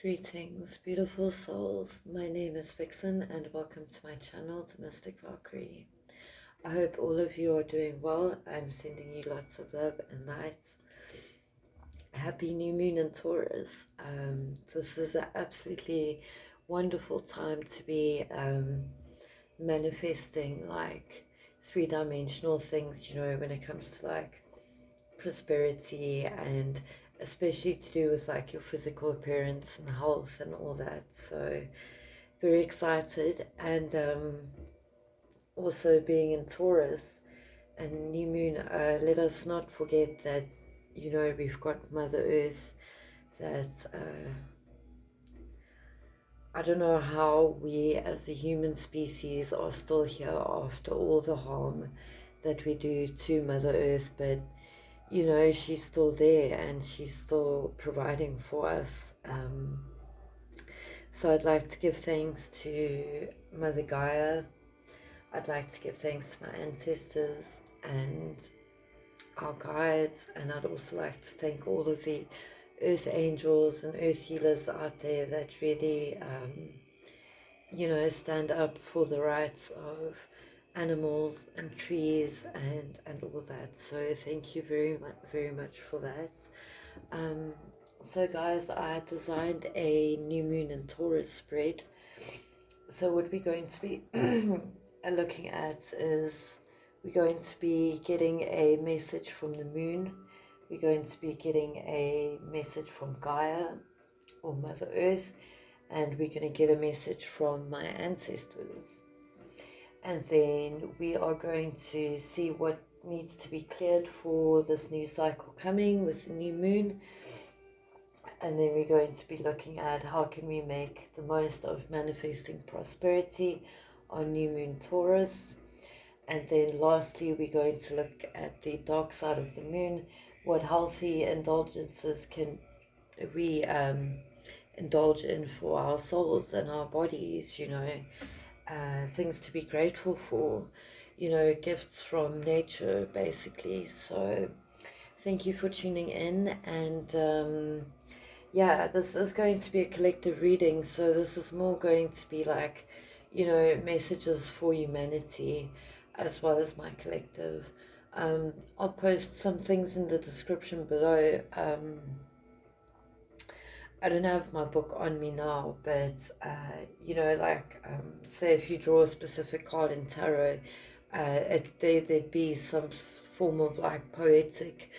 Greetings, beautiful souls. My name is Vixen and welcome to my channel, The Mystic Valkyrie. I hope all of you are doing well. I'm sending you lots of love and light. Happy new moon in Taurus. This is an absolutely wonderful time to be manifesting like three-dimensional things, when it comes to like prosperity, and especially to do with like your physical appearance and health and all that. So very excited. And also being in Taurus and new moon, let us not forget that we've got Mother Earth that I don't know how we as the human species are still here after all the harm that we do to Mother Earth, but she's still there and she's still providing for us. So I'd like to give thanks to Mother Gaia. I'd like to give thanks to my ancestors and our guides, and I'd also like to thank all of the earth angels and earth healers out there that really stand up for the rights of animals and trees and all that. So thank you very much for that. So guys, I designed a new moon in Taurus spread. So what we're going to be looking at is we're going to be getting a message from the moon. We're going to be getting a message from Gaia or Mother Earth, and we're going to get a message from my ancestors. And then we are going to see what needs to be cleared for this new cycle coming with the new moon. And then we're going to be looking at how can we make the most of manifesting prosperity on new moon Taurus. And then lastly, we're going to look at the dark side of the moon. What healthy indulgences can we indulge in for our souls and our bodies, things to be grateful for, gifts from nature, basically. So thank you for tuning in. And yeah, this is going to be a collective reading, so this is more going to be like, messages for humanity as well as my collective. I'll post some things in the description below. I don't have my book on me now, but say if you draw a specific card in tarot, there'd be some form of like poetic,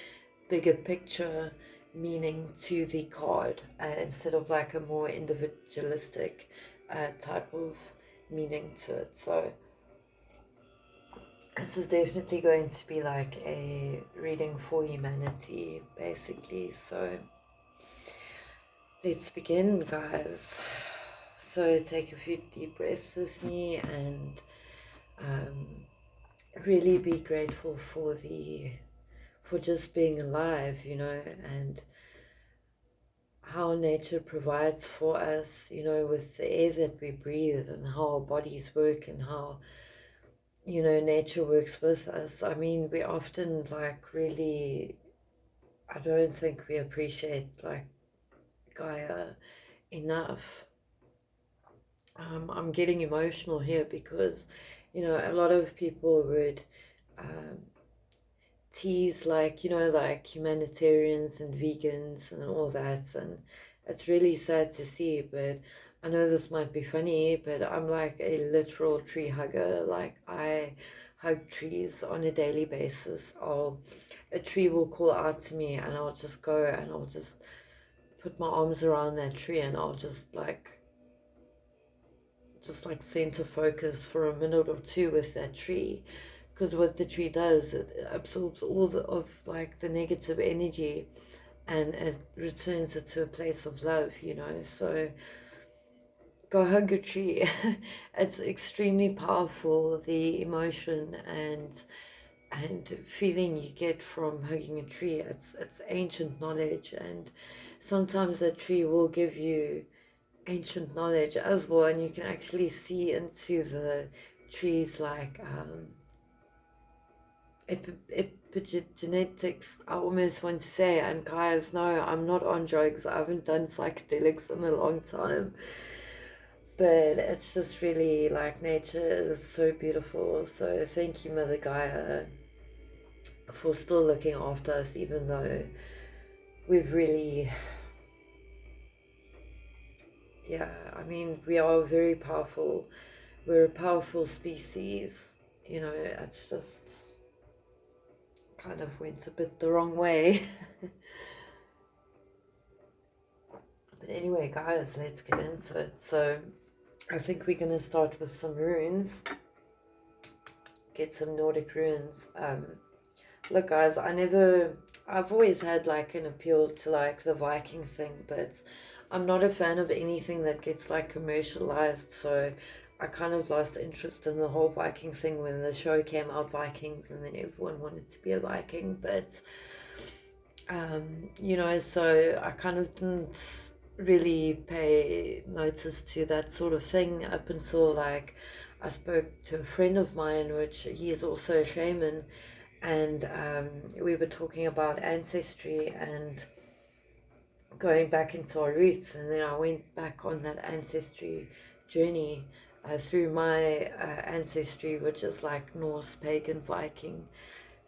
bigger picture meaning to the card, instead of like a more individualistic type of meaning to it. So this is definitely going to be like a reading for humanity, basically. So let's begin, guys. So take a few deep breaths with me and really be grateful for just being alive, and how nature provides for us, with the air that we breathe and how our bodies work and how, nature works with us. I mean, we often like really, I don't think we appreciate like Gaia enough. I'm getting emotional here because, a lot of people would tease like, like humanitarians and vegans and all that, and it's really sad to see. But I know this might be funny, but I'm like a literal tree hugger. Like I hug trees on a daily basis. A tree will call out to me and I'll just go and I'll just put my arms around that tree and I'll just like center focus for a minute or two with that tree, because what the tree does, it absorbs all of like the negative energy and it returns it to a place of love, so go hug a tree. It's extremely powerful, the emotion and feeling you get from hugging a tree. It's ancient knowledge, and sometimes that tree will give you ancient knowledge as well, and you can actually see into the trees like epigenetics, I almost want to say. And guys, no, I'm not on drugs. I haven't done psychedelics in a long time. But it's just really like nature is so beautiful. So thank you, Mother Gaia, for still looking after us, even though we've really, yeah, I mean, we are very powerful. We're a powerful species. You know, it's just kind of went a bit the wrong way. But anyway, guys, let's get into it. So I think we're going to start with some runes. Get some Nordic runes. Look, guys, I've always had like an appeal to like the Viking thing, but I'm not a fan of anything that gets like commercialized. So I kind of lost interest in the whole Viking thing when the show came out, Vikings, and then everyone wanted to be a Viking. But you know, so I kind of didn't really pay notice to that sort of thing up until like I spoke to a friend of mine, which he is also a shaman, and we were talking about ancestry and going back into our roots. And then I went back on that ancestry journey through my ancestry, which is like Norse, pagan, Viking.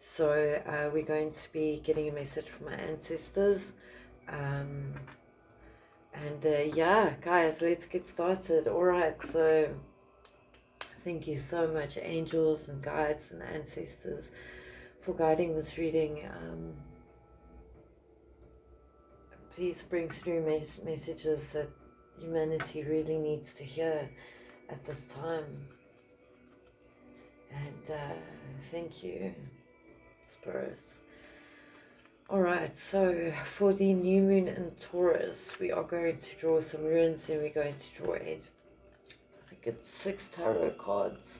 So we're going to be getting a message from my ancestors. Yeah, guys, let's get started. All right, so thank you so much, angels and guides and ancestors, for guiding this reading. Please bring through messages that humanity really needs to hear at this time. And thank you, spirits. Alright, so for the new moon in Taurus, we are going to draw some runes, and we're going to draw I think it's 6 tarot cards.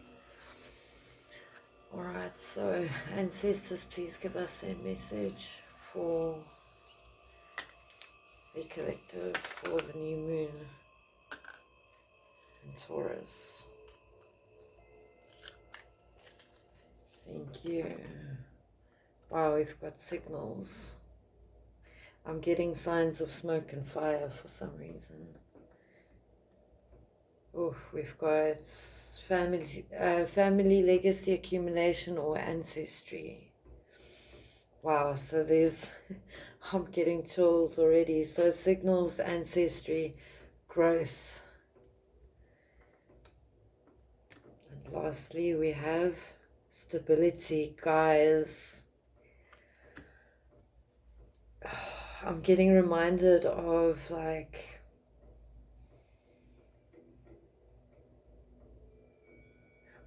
Alright, so ancestors, please give us a message for the collective for the new moon in Taurus. Thank you. Wow, we've got signals. I'm getting signs of smoke and fire for some reason. Oh, we've got family legacy accumulation or ancestry. Wow, so there's, I'm getting chills already. So signals, ancestry, growth. And lastly, we have stability, guys. I'm getting reminded of like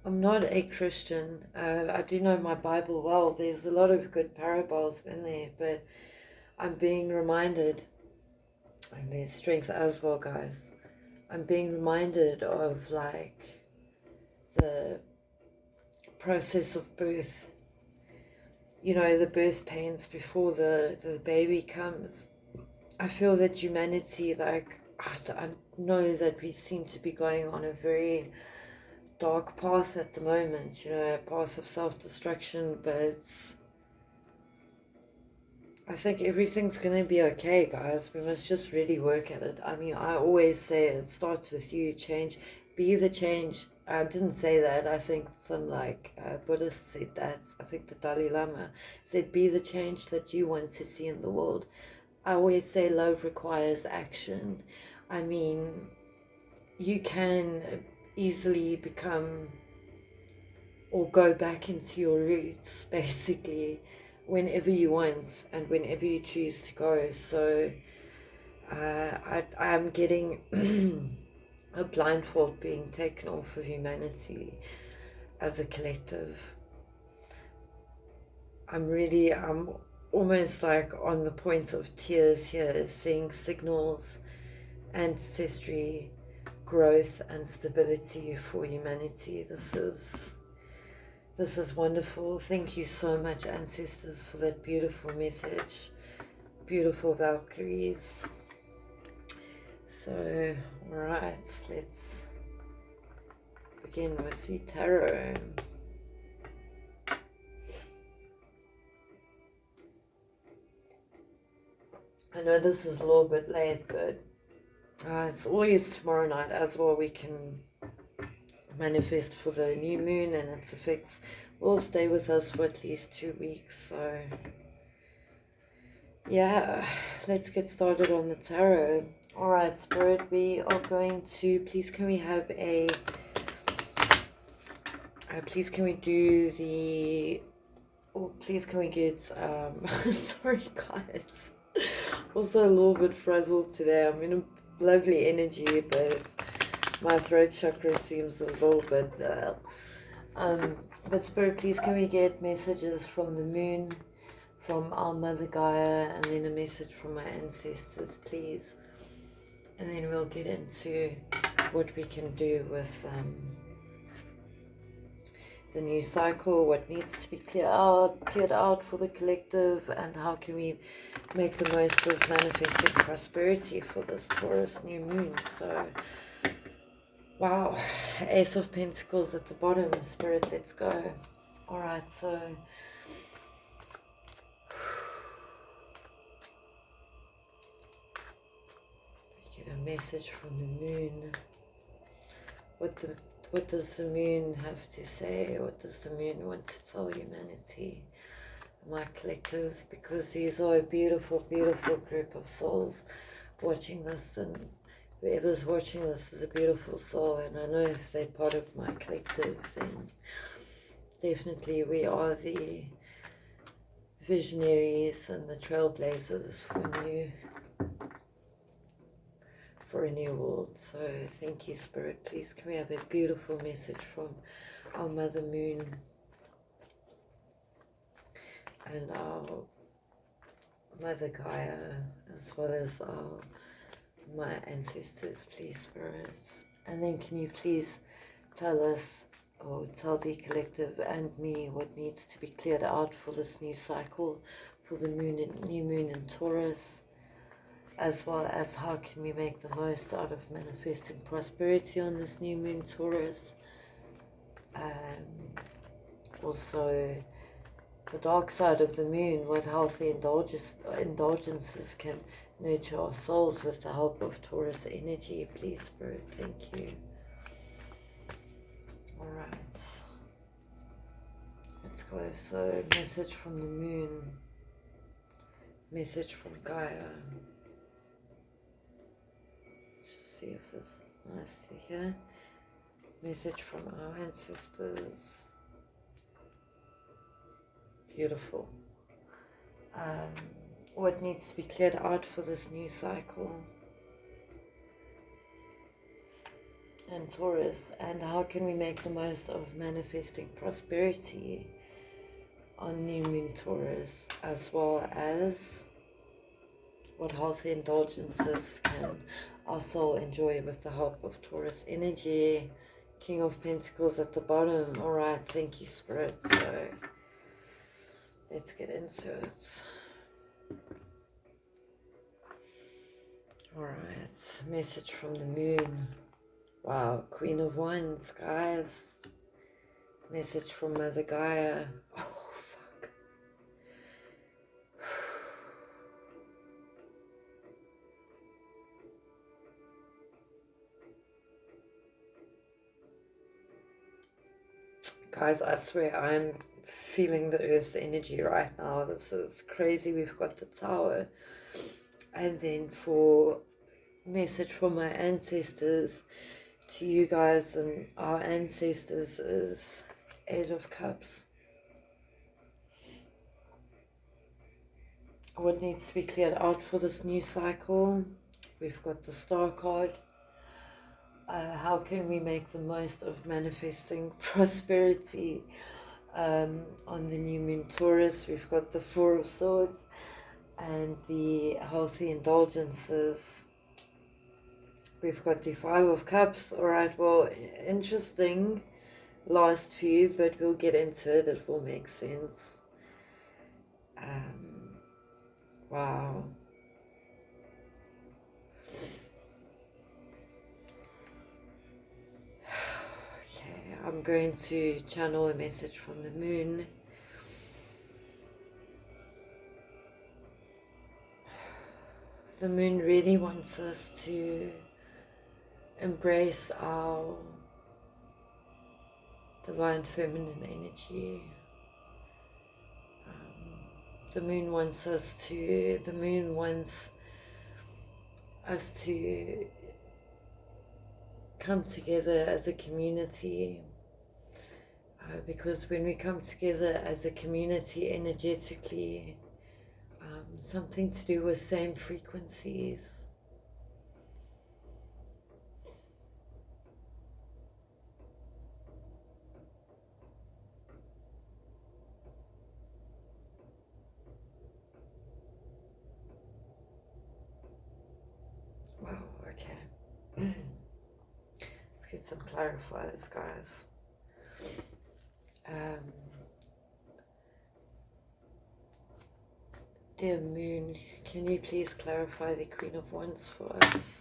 I'm not a Christian. I do know my Bible well. There's a lot of good parables in there, but I'm being reminded, and there's strength as well, guys. I'm being reminded of like the process of birth. You know, the birth pains before the baby comes. I feel that humanity, like, I know that we seem to be going on a very dark path at the moment, you know, a path of self-destruction, but I think everything's going to be okay, guys. We must just really work at it. I mean, I always say it starts with you. Change, be the change. I didn't say that. I think some like Buddhists said that. I think the Dalai Lama said, be the change that you want to see in the world. I always say love requires action. I mean, you can easily become or go back into your roots basically whenever you want and whenever you choose to go. So I'm getting a blindfold being taken off of humanity as a collective. I'm almost like on the point of tears here, seeing signals, ancestry, growth and stability for humanity. This is wonderful. Thank you so much, ancestors, for that beautiful message. Beautiful Valkyries. So, alright, let's begin with the tarot. I know this is a little bit late, but it's always tomorrow night as well. We can manifest for the new moon and its effects will stay with us for at least 2 weeks. So yeah, let's get started on the tarot. All right, Spirit, we are going to, please can we have a, please can we do the, oh, please can we get, sorry guys, also a little bit frazzled today. I'm in a lovely energy, but my throat chakra seems a little bit, but Spirit, please can we get messages from the moon, from our Mother Gaia, and then a message from my ancestors, please. And then we'll get into what we can do with the new cycle, what needs to be cleared out for the collective, and how can we make the most of manifesting prosperity for this Taurus new moon. So, wow, Ace of Pentacles at the bottom, Spirit, let's go. All right, so we get a message from the moon. What does the moon have to say? What does the moon want to tell humanity, my collective? Because these are a beautiful, beautiful group of souls watching this, and whoever's watching this is a beautiful soul, and I know if they're part of my collective, then definitely we are the visionaries and the trailblazers for a new world. So thank you, Spirit. Please can we have a beautiful message from our Mother Moon and our Mother Gaia, as well as my ancestors, please, Spirit. And then can you please tell us, or tell the collective and me, what needs to be cleared out for this new cycle, for the new moon in Taurus, as well as how can we make the most out of manifesting prosperity on this new moon Taurus. Also the dark side of the moon, what healthy indulgences can nurture our souls with the help of Taurus energy, please, Spirit. Thank you. All right, let's go. So message from the moon, message from Gaia. Let's just see if this is nice to hear. Message from our ancestors. Beautiful. What needs to be cleared out for this new cycle and Taurus, and how can we make the most of manifesting prosperity on new moon Taurus, as well as what healthy indulgences can our soul enjoy with the help of Taurus energy. King of Pentacles at the bottom. All right, thank you, Spirit. So let's get into it. All right, message from the moon. Wow, Queen of Wands, guys. Message from Mother Gaia. Oh, fuck. Guys, I swear I'm feeling the Earth's energy right now. This is crazy. We've got the Tower. And then for message from my ancestors to you guys and our ancestors is 8 of Cups. What needs to be cleared out for this new cycle? We've got the Star card. How can we make the most of manifesting prosperity on the new moon Taurus? We've got the 4 of Swords and the healthy indulgences. We've got the 5 of Cups. All right, well, interesting last few, but we'll get into it. It will make sense. Wow. Okay, I'm going to channel a message from the moon. the moon really wants us to embrace our divine feminine energy. The moon wants us to, the moon wants us to come together as a community, because when we come together as a community energetically, something to do with same frequencies. Wow, okay. Let's get some clarifiers, guys. Dear Moon, can you please clarify the Queen of Wands for us?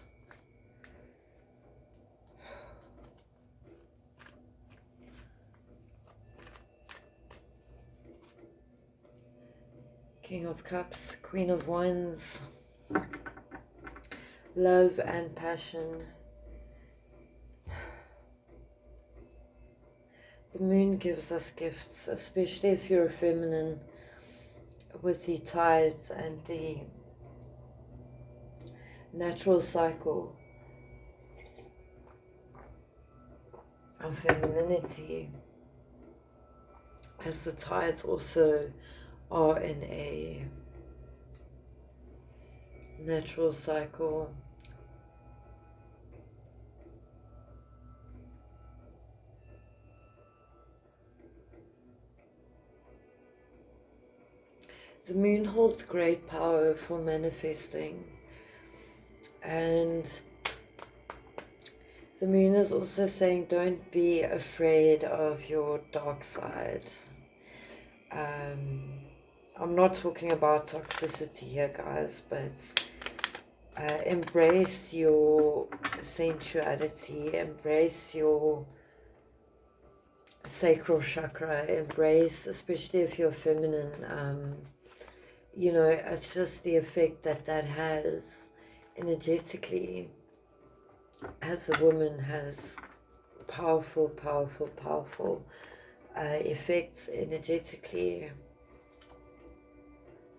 King of Cups, Queen of Wands, love and passion. The moon gives us gifts, especially if you're a feminine, with the tides and the natural cycle of femininity, as the tides also are in a natural cycle. The moon holds great power for manifesting, and the moon is also saying don't be afraid of your dark side. I'm not talking about toxicity here, guys, but embrace your sensuality, embrace your sacral chakra, embrace, especially if you're feminine, you know, it's just the effect that that has energetically as a woman, has powerful effects energetically.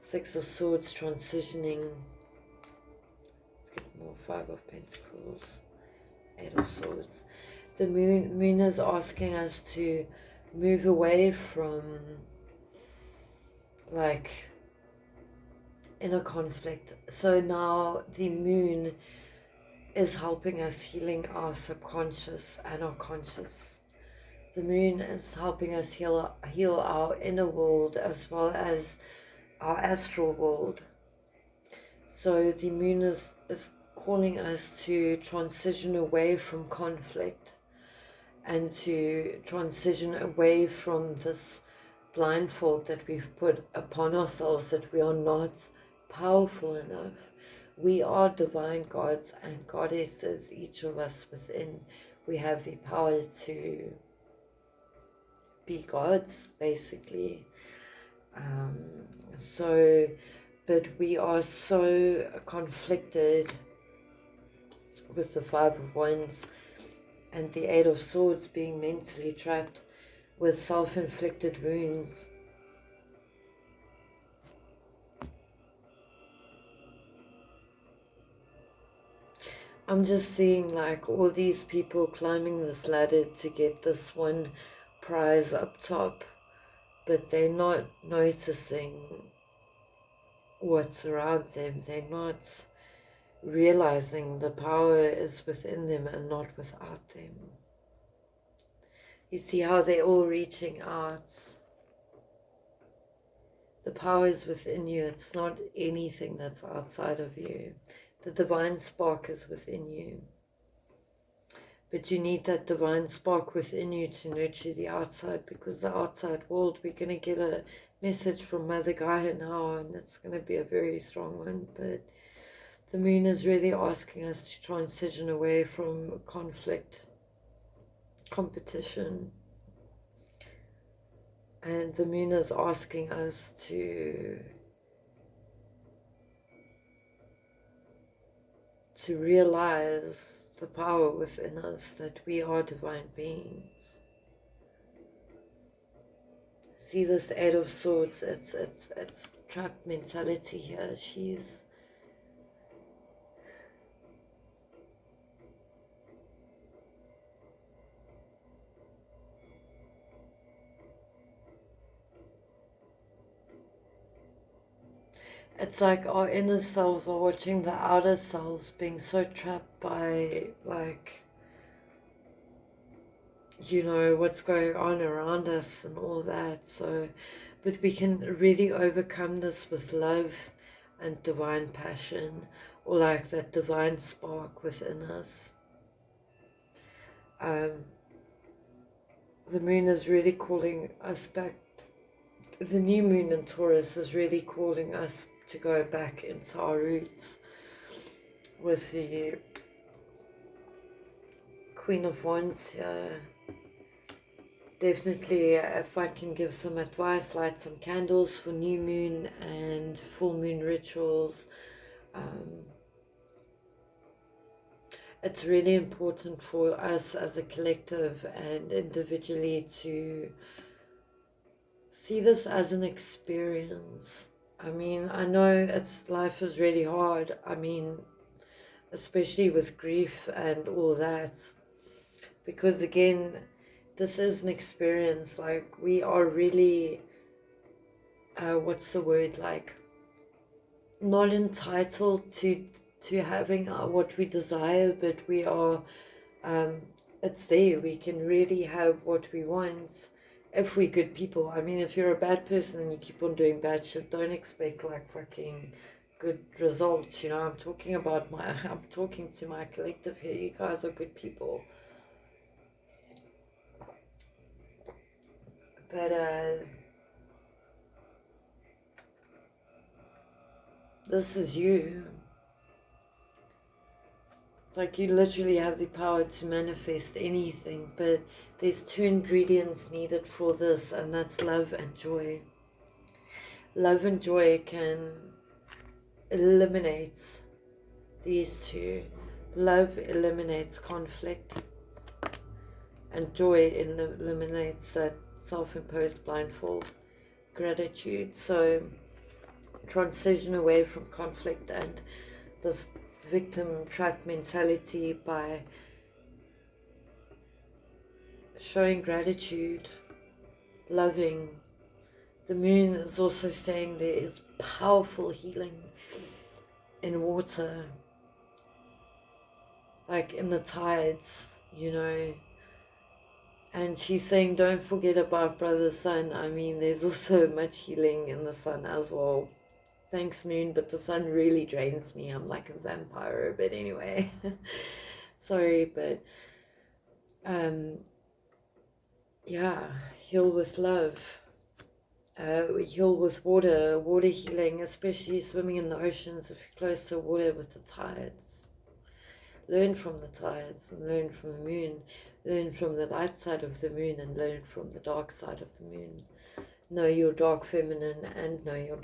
Six of Swords transitioning. Let's get more. Five of Pentacles, Eight of Swords. The moon is asking us to move away from like inner conflict. So now the moon is helping us healing our subconscious and our conscious. The moon is helping us heal our inner world as well as our astral world. So the moon is calling us to transition away from conflict and to transition away from this blindfold that we've put upon ourselves, that we are not powerful enough. We are divine gods and goddesses, each of us within. We have the power to be gods, basically. But we are so conflicted with the Five of Wands and the Eight of Swords, being mentally trapped with self-inflicted wounds. I'm just seeing like all these people climbing this ladder to get this one prize up top, but they're not noticing what's around them. They're not realizing the power is within them and not without them. You see how they're all reaching out. The power is within you. It's not anything that's outside of you. The divine spark is within you. But you need that divine spark within you to nurture the outside, because the outside world, we're going to get a message from Mother Gaia now, and it's going to be a very strong one. But the moon is really asking us to transition away from conflict, competition. And the moon is asking us to to realize the power within us that we are divine beings. See this Eight of Swords, it's trapped mentality here. It's like our inner selves are watching the outer selves being so trapped by, like, you know, what's going on around us and all that. So, but we can really overcome this with love and divine passion, or like that divine spark within us. The moon is really calling us back. The new moon in Taurus is really calling us to go back into our roots with the Queen of Wands here. Definitely, if I can give some advice, light some candles for new moon and full moon rituals. It's really important for us as a collective and individually to see this as an experience. I mean, I know life is really hard. I mean, especially with grief and all that. Because again, this is an experience. Like, we are really, what's the word, like, not entitled to having what we desire, but we are, it's there. We can really have what we want if we're good people. I mean, if you're a bad person and you keep on doing bad shit, don't expect like fucking good results. You know, I'm talking to my collective here. You guys are good people. But this is you. It's like you literally have the power to manifest anything, but there's two ingredients needed for this, and that's love and joy. Love and joy can eliminate these two. Love eliminates conflict, and joy eliminates that self-imposed blindfold. Gratitude. So transition away from conflict and this victim trap mentality by showing gratitude, loving. The moon is also saying there is powerful healing in water, like in the tides, you know. And she's saying, don't forget about brother sun. I mean, there's also much healing in the sun as well. Thanks, moon, but the sun really drains me. I'm like a vampire, but anyway. Sorry, but yeah, heal with love. Heal with water healing, especially swimming in the oceans if you're close to water with the tides. Learn from the tides and learn from the moon. Learn from the light side of the moon and learn from the dark side of the moon. Know your dark feminine and know your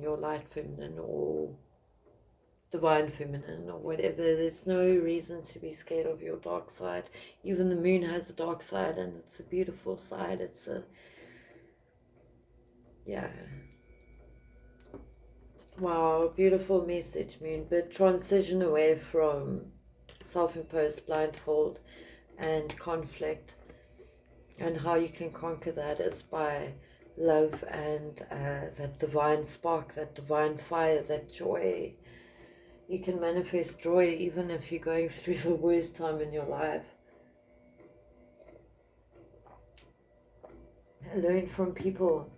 your light feminine or divine feminine or whatever. There's no reason to be scared of your dark side. Even the moon has a dark side, and it's a beautiful side. Yeah. Wow, beautiful message, moon. But transition away from self-imposed blindfold and conflict, and how you can conquer that is by love and that divine spark, that divine fire, that joy. You can manifest joy even if you're going through the worst time in your life. Learn from people.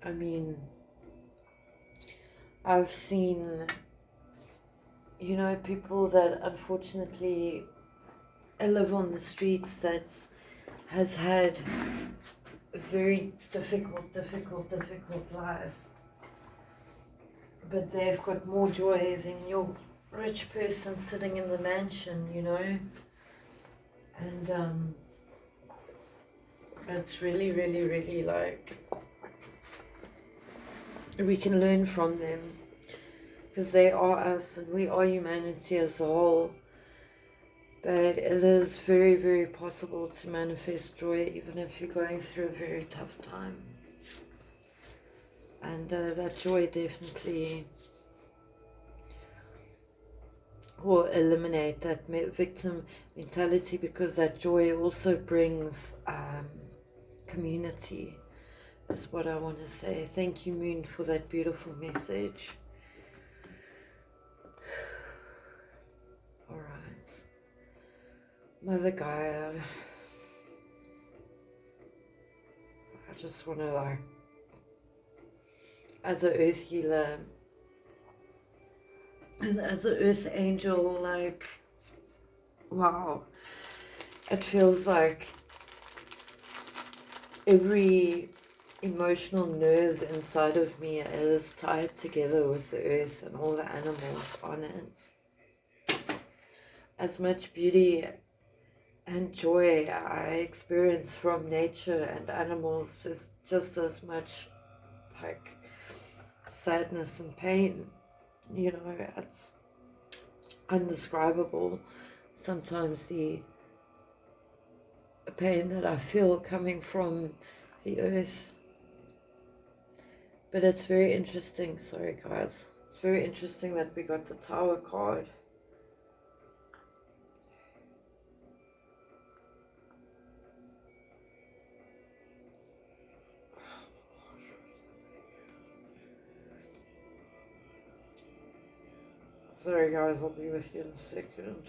I mean, I've seen, you know, people that unfortunately live on the streets that has had a very difficult life. But they've got more joy than your rich person sitting in the mansion, you know. And it's really, really, really like, we can learn from them. because they are us and we are humanity as a whole. But it is very, very possible to manifest joy even if you're going through a very tough time. And that joy definitely will eliminate that victim mentality, because that joy also brings community, is what I want to say. Thank you, Moon, for that beautiful message. Alright. Mother Gaia, I just want to, like, as an earth healer and as an earth angel, like, wow, it feels like every emotional nerve inside of me is tied together with the earth and all the animals on it. As much beauty and joy I experience from nature and animals is just as much like sadness and pain. You know, it's undescribable sometimes, the pain that I feel coming from the earth. But it's very interesting, sorry guys, it's very interesting that we got the Tower card. Sorry guys, I'll be with you in a second.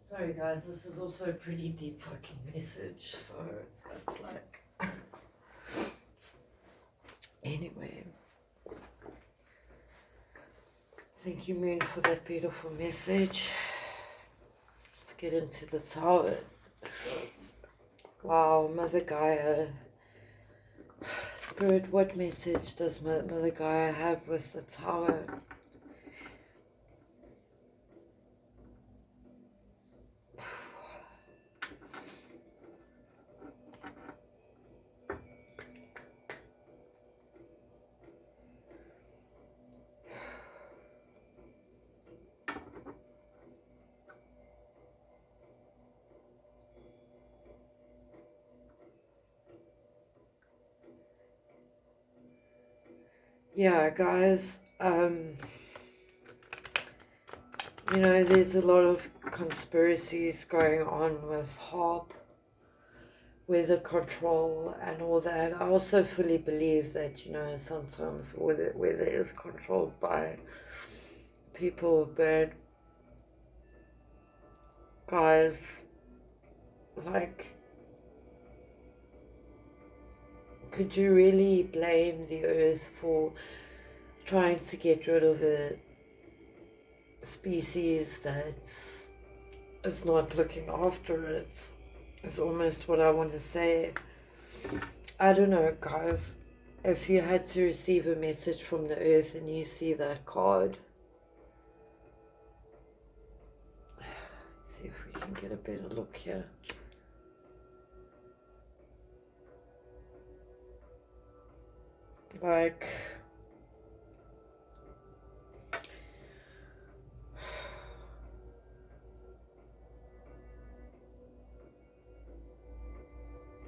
Sorry guys, this is also a pretty deep fucking message, so it's like... Anyway. Thank you, Moon, for that beautiful message. Let's get into the Tower. Wow, Mother Gaia. Spirit, what message does Mother Gaia have with the Tower? Yeah, guys, you know, there's a lot of conspiracies going on with HARP, weather control and all that. I also fully believe that, you know, sometimes weather is controlled by people, but guys, like, could you really blame the earth for trying to get rid of a species that is not looking after it? Is almost what I want to say. I don't know, guys, if you had to receive a message from the earth and you see that card, let's see if we can get a better look here. Like,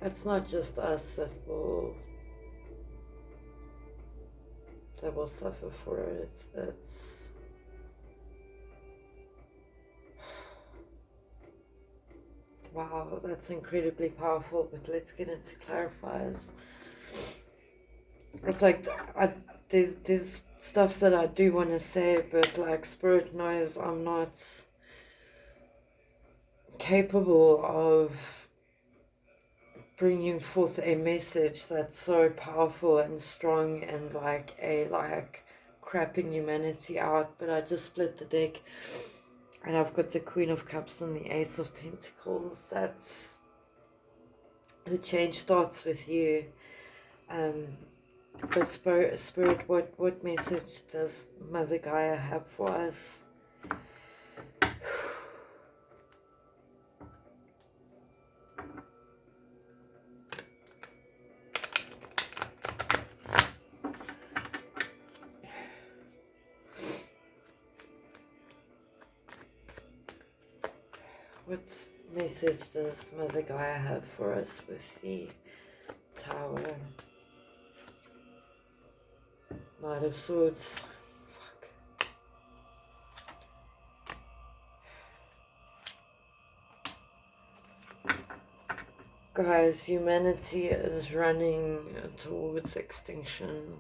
it's not just us that will suffer for it. It's wow, that's incredibly powerful. But let's get into clarifiers. It's like there's stuff that I do want to say, but like Spirit knows I'm not capable of bringing forth a message that's so powerful and strong and like crapping humanity out. But I just split the deck and I've got the Queen of Cups and the Ace of Pentacles. That's the change starts with you. But spirit, what message does Mother Gaia have for us? What message does Mother Gaia have for us with the Tower? Knight of Swords. Fuck. Guys, humanity is running towards extinction.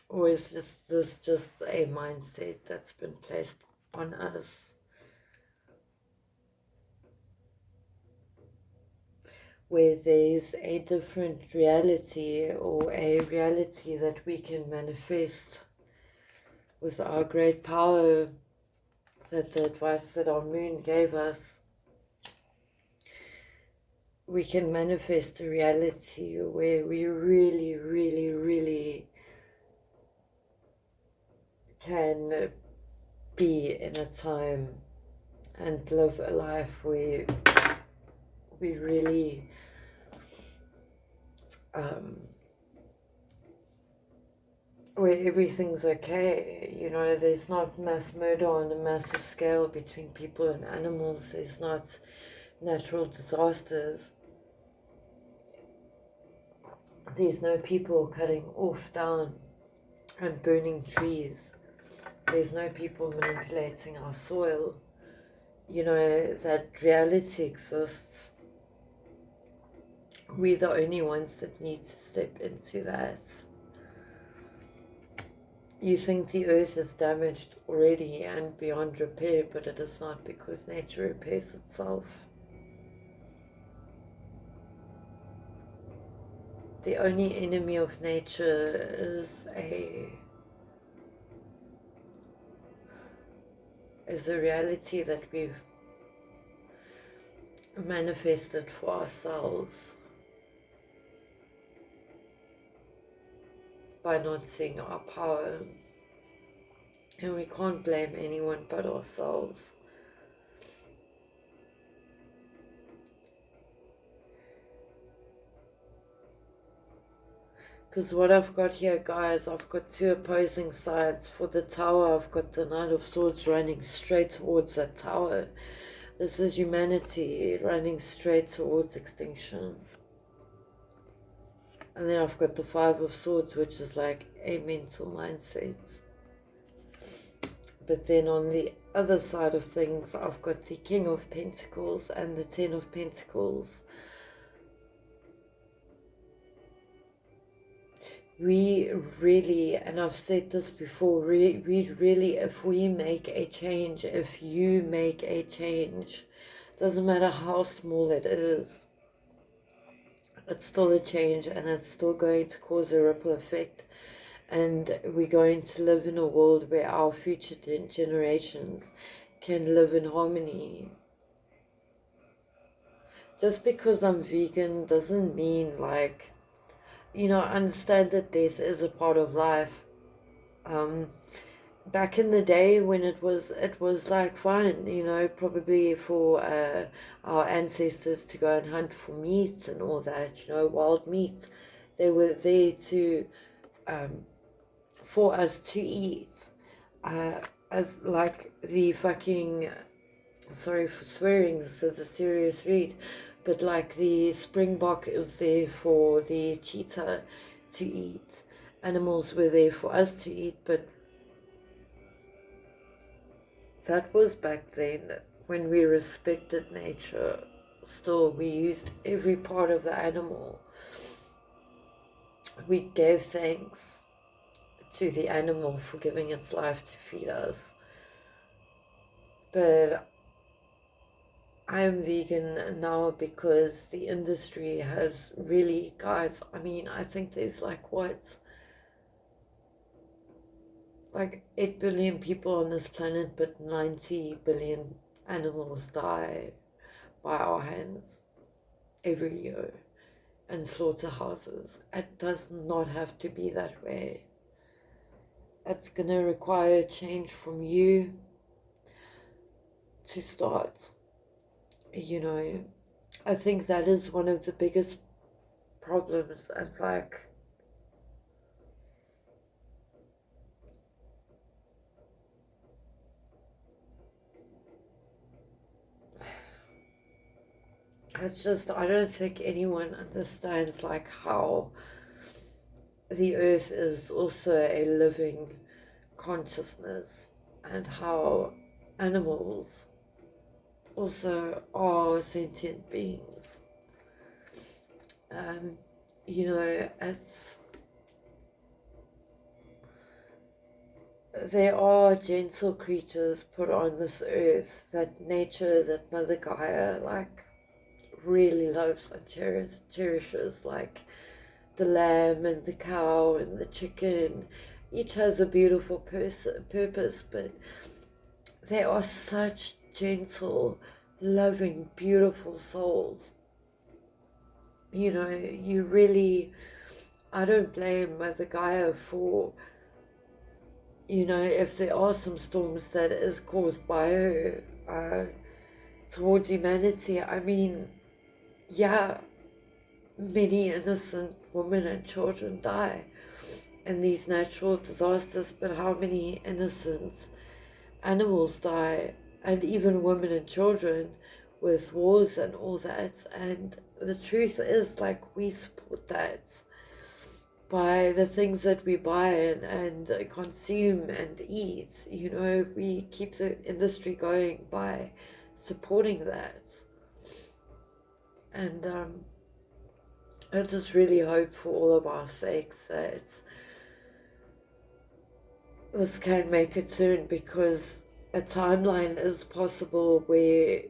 Or is this just a mindset that's been placed on us? Where there's a different reality, or a reality that we can manifest with our great power, that the advice that our moon gave us. We can manifest a reality where we really, really, really can be in a time and live a life where we really where everything's okay. You know, there's not mass murder on a massive scale between people and animals. There's not natural disasters. There's no people cutting off down and burning trees. There's no people manipulating our soil. You know, that reality exists. We're the only ones that need to step into that. You think the earth is damaged already and beyond repair, but it is not, because nature repairs itself. The only enemy of nature is a reality that we've manifested for ourselves by not seeing our power. And we can't blame anyone but ourselves. Because what I've got here, guys, I've got two opposing sides. For the Tower, I've got the Knight of Swords running straight towards that tower. This is humanity running straight towards extinction. And then I've got the Five of Swords, which is like a mental mindset. But then on the other side of things, I've got the King of Pentacles and the Ten of Pentacles. We really, and I've said this before, we really, if we make a change, if you make a change, doesn't matter how small it is, it's still a change, and it's still going to cause a ripple effect. And we're going to live in a world where our future generations can live in harmony. Just because I'm vegan doesn't mean, like, you know, I understand that death is a part of life. Back in the day when it was like fine, you know, probably for our ancestors to go and hunt for meat and all that, you know, wild meat. They were there to for us to eat, as like the fucking, sorry for swearing, this is a serious read, but like the springbok is there for the cheetah to eat. Animals were there for us to eat, but that was back then when we respected nature. Still, we used every part of the animal. We gave thanks to the animal for giving its life to feed us. But I'm vegan now because the industry has really, guys, I mean, I think there's like 8 billion people on this planet, but 90 billion animals die by our hands every year in slaughterhouses. It does not have to be that way. It's gonna require change from you to start. You know, I think that is one of the biggest problems, and like, it's just, I don't think anyone understands like how the earth is also a living consciousness, and how animals also are sentient beings. Um, you know, there are gentle creatures put on this earth that nature, that Mother Gaia, like, really loves and cherishes, like the lamb and the cow and the chicken. Each has a beautiful purpose, but they are such gentle, loving, beautiful souls. You know, you really, I don't blame Mother Gaia for, you know, if there are some storms that is caused by her towards humanity. I mean, yeah, many innocent women and children die in these natural disasters, but how many innocent animals die, and even women and children, with wars and all that? And the truth is, like, we support that by the things that we buy and consume and eat. You know, we keep the industry going by supporting that. And I just really hope for all of our sakes that this can make it soon, because a timeline is possible where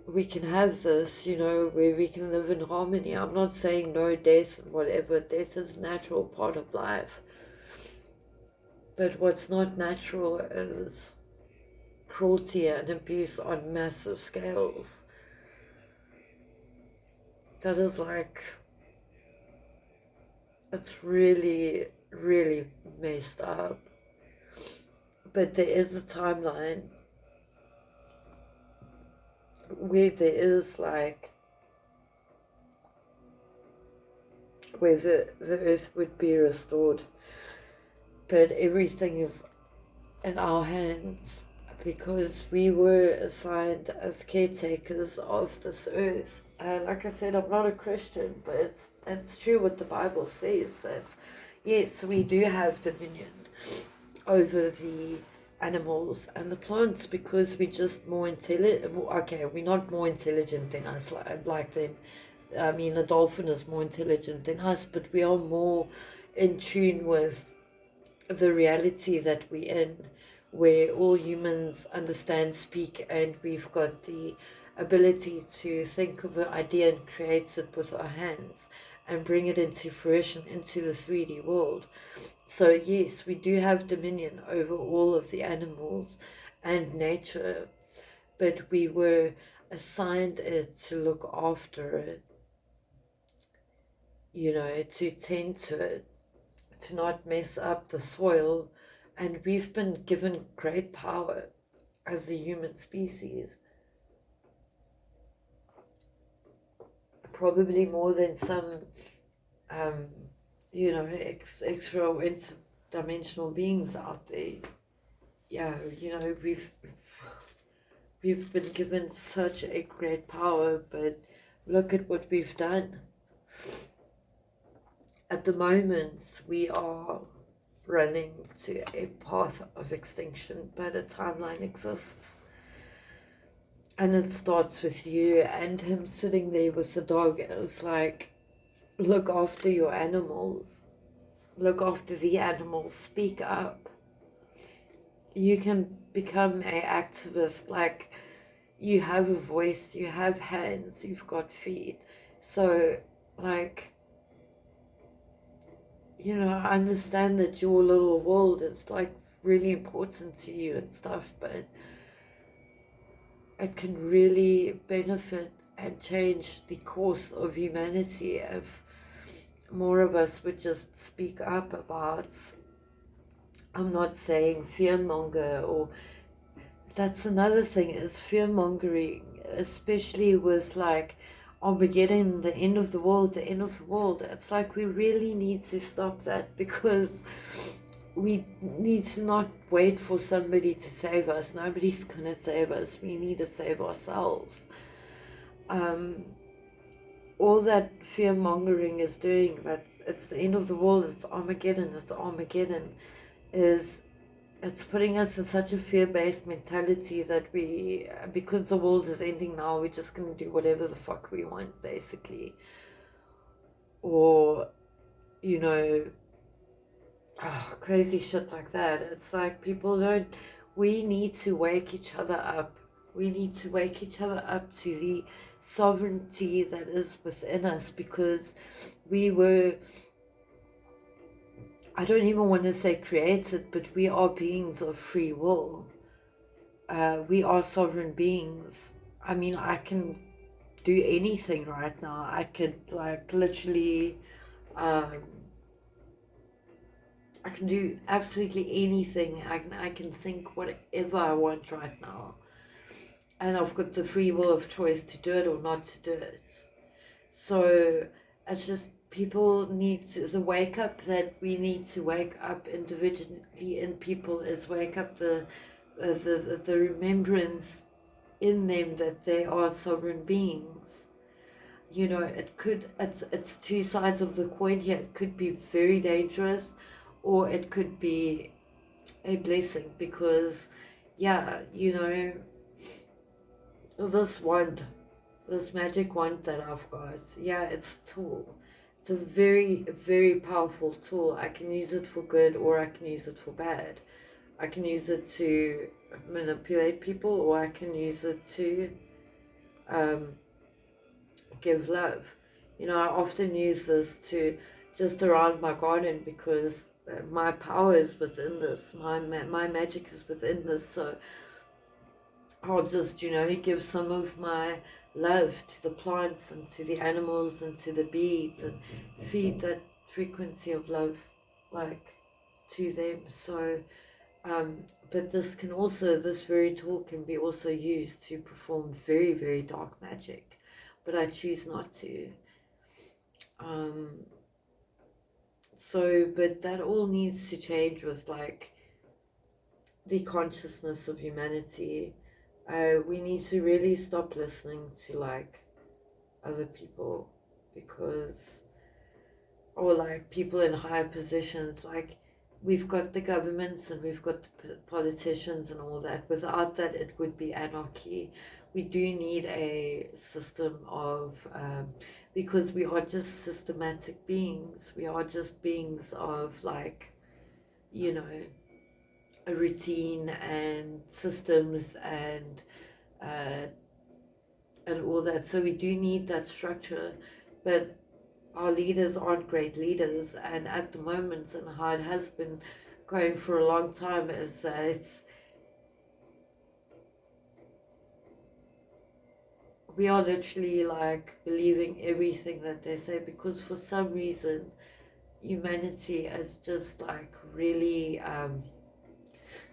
we can have this, you know, where we can live in harmony. I'm not saying no death and whatever. Death is a natural part of life. But what's not natural is cruelty and abuse on massive scales. That is like, it's really, really messed up. But there is a timeline where there is like, where the earth would be restored. But everything is in our hands, because we were assigned as caretakers of this earth. And like I said, I'm not a Christian, but it's true what the Bible says, that yes, we do have dominion over the animals and the plants, because we're just more intelligent. Okay, we're not more intelligent than us, like them. I mean, a dolphin is more intelligent than us, but we are more in tune with the reality that we're in, where all humans understand, speak, and we've got the ability to think of an idea and create it with our hands and bring it into fruition, into the 3D world. So yes, we do have dominion over all of the animals and nature, but we were assigned it to look after it, you know, to tend to it, to not mess up the soil. And we've been given great power as a human species, probably more than some you know, extra interdimensional beings out there. Yeah, you know, we've been given such a great power, but look at what we've done. At the moment, we are running to a path of extinction, but a timeline exists. And it starts with you and him sitting there with the dog. It's like, look after your animals. Look after the animals. Speak up. you can become a activist. Like, you have a voice, you have hands, you've got feet. So, like, you know, I understand that your little world is like really important to you and stuff, but it can really benefit and change the course of humanity if more of us would just speak up about, I'm not saying fearmonger, or that's another thing, is fearmongering, especially with like Armageddon, the end of the world, the end of the world. It's like we really need to stop that, because we need to not wait for somebody to save us. Nobody's gonna save us. We need to save ourselves. Um, all that fear mongering is doing, that it's the end of the world, it's Armageddon, is it's putting us in such a fear-based mentality that we, because the world is ending now, we're just going to do whatever the fuck we want, basically. Or, you know, crazy shit like that. It's like people don't, we need to wake each other up. We need to wake each other up to the sovereignty that is within us, because we were, I don't even want to say created, but we are beings of free will. We are sovereign beings. I mean, I can do anything right now. I could, like, literally, um, I can do absolutely anything. I can think whatever I want right now. And I've got the free will of choice to do it or not to do it. So it's just, people need to, the wake up that we need to wake up individually in people is wake up the remembrance in them that they are sovereign beings. You know, it's two sides of the coin here. It could be very dangerous, or it could be a blessing, because, yeah, you know, this wand, this magic wand that I've got, yeah, it's a tool. It's a very, very powerful tool. I can use it for good, or I can use it for bad. I can use it to manipulate people, or I can use it to um, give love. You know, I often use this to just around my garden, because my power is within this. My magic is within this. So I'll just, you know, give some of my love to the plants and to the animals and to the bees, and feed that frequency of love, like, to them. So, but this can also, this very tool can be also used to perform very, very dark magic, but I choose not to. Um, so, but that all needs to change with, like, the consciousness of humanity. We need to really stop listening to, like, other people, because, or like people in higher positions, like, we've got the governments and we've got the politicians and all that. Without that, it would be anarchy. We do need a system of, because we are just systematic beings. We are just beings of, like, you know, a routine and systems uh, and all that. So we do need that structure, but our leaders aren't great leaders, and at the moment, and how it has been going for a long time, is we are literally, like, believing everything that they say, because for some reason humanity is just, like, really,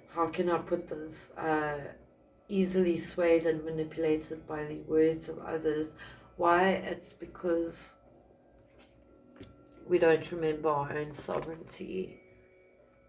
how can I put this, easily swayed and manipulated by the words of others. Why? It's because we don't remember our own sovereignty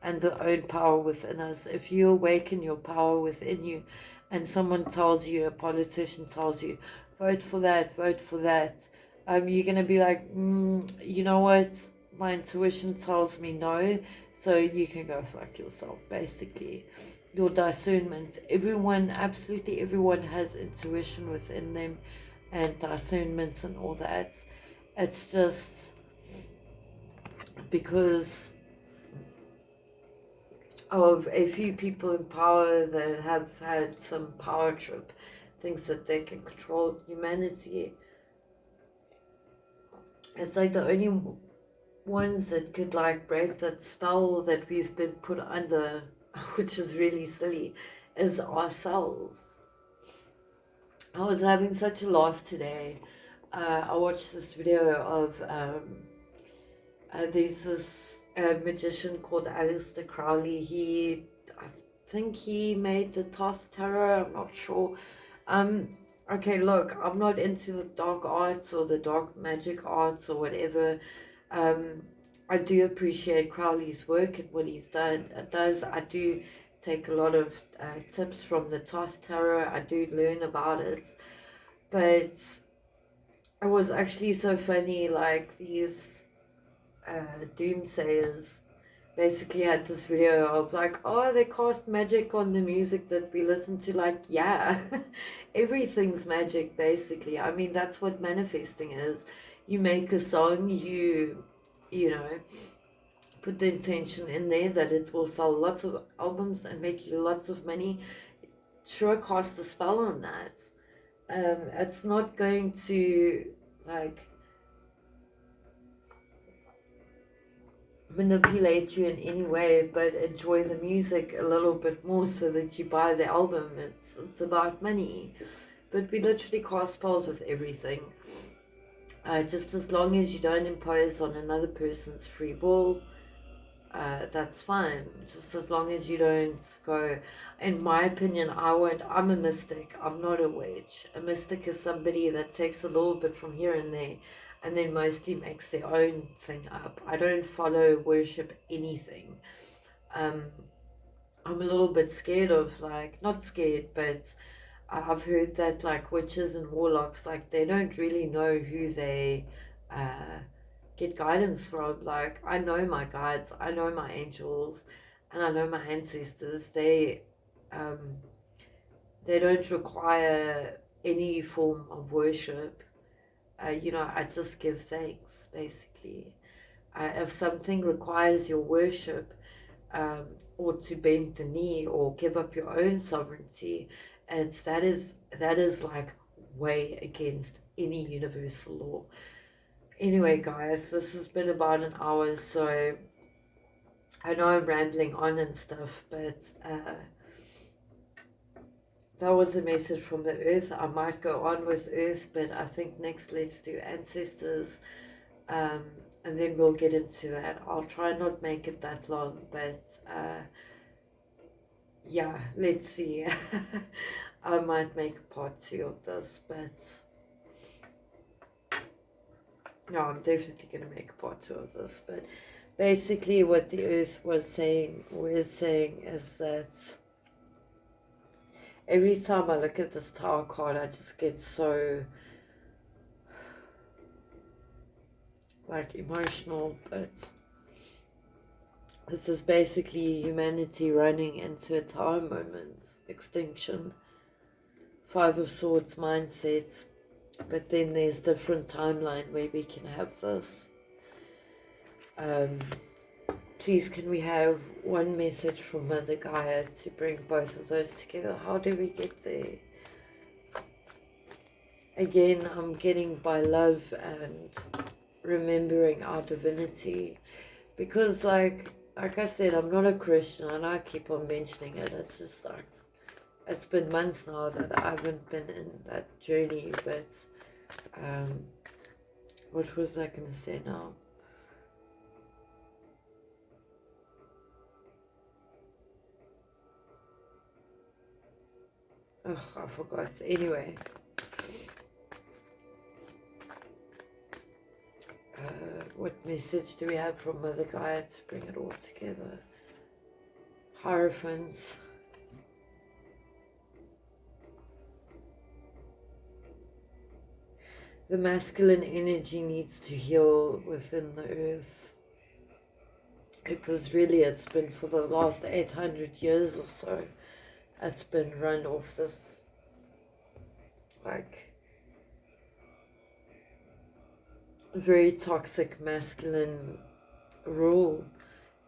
and the own power within us. If you awaken your power within you, and someone tells you, a politician tells you, vote for that, you're gonna be like, you know what? My intuition tells me no, so you can go fuck yourself. Basically, your discernment. Everyone, absolutely everyone, has intuition within them, and discernments and all that. It's just because of a few people in power that have had some power trip, thinks that they can control humanity. It's like the only ones that could like break that spell that we've been put under, which is really silly, is ourselves. I was having such a laugh today. I watched this video of there's this magician called Aleister Crowley. I think he made the Thoth Tarot. I'm not sure. Um, okay, look, I'm not into the dark arts or the dark magic arts or whatever. Um, I do appreciate Crowley's work and what he's does. I do take a lot of tips from the Thoth Tarot. I do learn about it, but it was actually so funny. Like these doomsayers basically had this video of like, oh, they cast magic on the music that we listen to. Like, yeah, everything's magic basically. I mean, that's what manifesting is. You make a song, you know, put the intention in there that it will sell lots of albums and make you lots of money. Sure, cast a spell on that. It's not going to like manipulate you in any way, but enjoy the music a little bit more so that you buy the album. It's about money, but we literally cast spells with everything. Just as long as you don't impose on another person's free will, that's fine. Just as long as you don't go, in my opinion, I'm a mystic. I'm not a witch. A mystic is somebody that takes a little bit from here and there and then mostly makes their own thing up. I don't follow, worship anything. I'm a little bit scared of, like, not scared, but I've heard that like witches and warlocks, like they don't really know who they uh, get guidance from. Like I know my guides, I know my angels, and I know my ancestors. Um, they don't require any form of worship. I just give thanks basically. If something requires your worship, um, or to bend the knee or give up your own sovereignty, it's that is like way against any universal law. Anyway, guys, this has been about an hour, so I know I'm rambling on and stuff, but that was a message from the earth. I might go on with earth, but I think next let's do ancestors, um, and then we'll get into that. I'll try not make it that long, but yeah, let's see. I might make a part 2 of this, but no, I'm definitely going to make a part 2 of this. But basically what the earth was saying is that every time I look at this tower card, I just get so like emotional. But this is basically humanity running into a time moment, extinction, 5 of Swords mindset. But then there's different timeline where we can have this. Please, can we have one message from Mother Gaia to bring both of those together? How do we get there? Again, I'm getting by love and remembering our divinity. Because like I said, I'm not a Christian and I keep on mentioning it. It's just like, it's been months now that I haven't been in that journey, but what was I going to say now? Oh, I forgot. Anyway, what message do we have from Mother Gaia to bring it all together? Hierophants. The masculine energy needs to heal within the earth. Because really it's been for the last 800 years or so, it's been run off this like very toxic masculine rule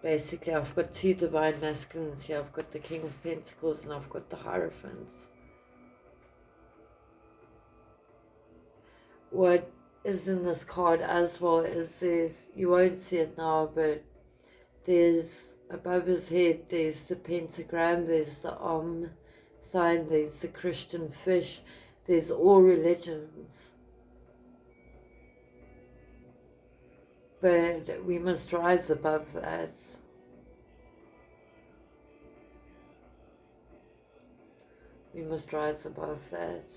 Basically, I've got two divine masculines here. I've got the King of Pentacles and I've got the Hierophants. What is in this card as well is there's, you won't see it now, but there's above his head, there's the pentagram, there's the sign, there's the Christian fish, there's all religions. But we must rise above that. We must rise above that.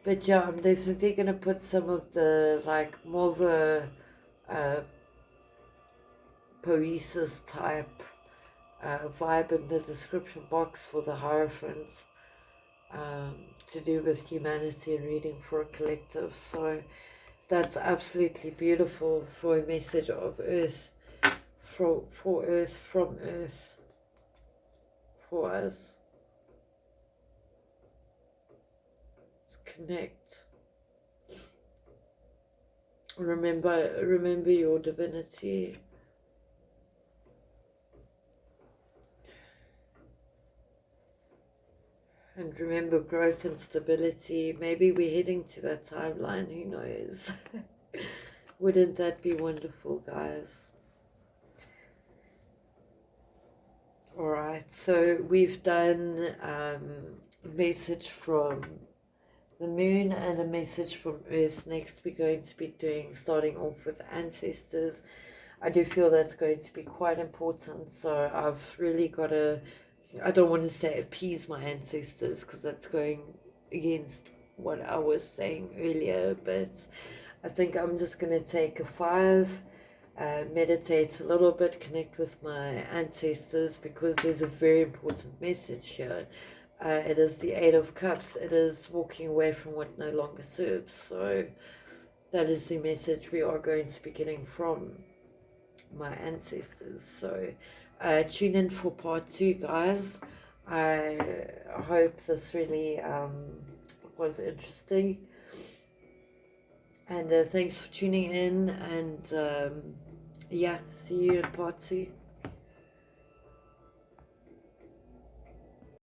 But yeah, I'm definitely going to put some of the, like, more of a poesis type vibe in the description box for the Hierophants, to do with humanity and reading for a collective. So that's absolutely beautiful for a message of Earth, for Earth, from Earth, for us. Let's connect. Remember your divinity. And remember growth and stability. Maybe we're heading to that timeline, who knows? Wouldn't that be wonderful, guys? Alright, so we've done a message from the moon and a message from Earth. Next we're going to be starting off with ancestors. I do feel that's going to be quite important, so I've really got to, I don't want to say appease my ancestors because that's going against what I was saying earlier, but I think I'm just going to take a 5, meditate a little bit, connect with my ancestors, because there's a very important message here. It is the 8 of Cups. It is walking away from what no longer serves. So that is the message we are going to be getting from my ancestors. So tune in for part 2, guys. I hope this really was interesting, and thanks for tuning in, and yeah, see you in part 2.